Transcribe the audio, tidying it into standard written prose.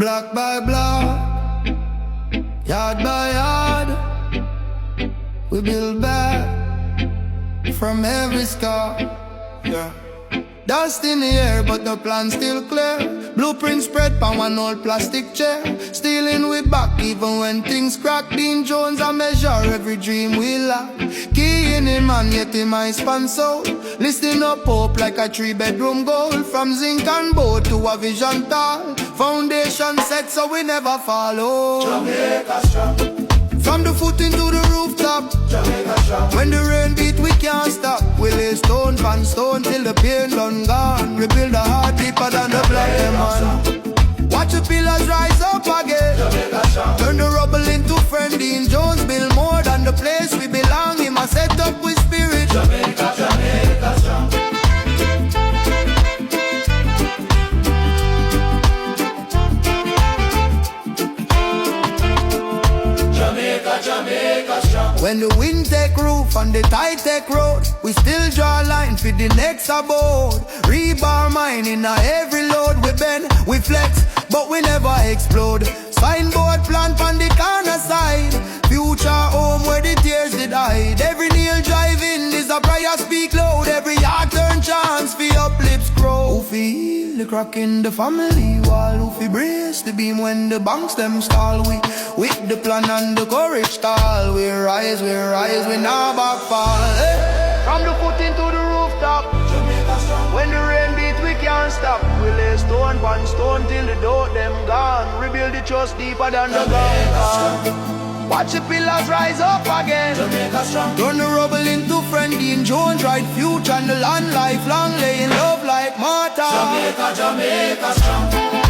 Block by block, yard by yard, we build back from every scar. Yeah. Dust in the air, but the plan still clear. Blueprint spread pan one old plastic chair. Stealing we back even when things crack. Dean Jones a measure every dream we lack. Key in him man, yet him I span soul. Listing up hope like a 3-bedroom goal. From zinc and board to a vision tall. Foundation set so we never follow. Jamaica strong. From the footing to the rooftop, Jamaica strong. when the rain beat we can't stop. We lay stone pan stone till the pain done gone. Rebuild a heart deeper than the black man. Watch the pillars rise up again. Jamaica strong. Turn the rubble into friend. Dean Jones build more than the place we belong. Him a set up with spirit. Jamaica, Jamaica strong. Jamaica, Jamaica strong. When the wind take roof and the tide take road, we still draw line for the next abode. Rebar mine in a every load. We bend, we flex, but we never explode. Signboard plant on the corner side. Future home where the tears did hide. Every nail drive in is a prayer speak loud. Every yard turn chance for uplifts grow. Who feel the crack in the family wall? Who fi brace the beam when the banks them stall? We with the plan and the courage tall. We rise, we now back fall. Hey. From the footing to the rooftop, Jamaica strong. when the rain beat we can't stop. We lay stone pan stone till the doubt them gone. Rebuild the trust deeper than the ground. Watch the pillars rise up again. Jamaica strong. Turn the rubble into friend. Dean Jones right future and the land lifelong. Laying love like mortar. Jamaica, Jamaica strong.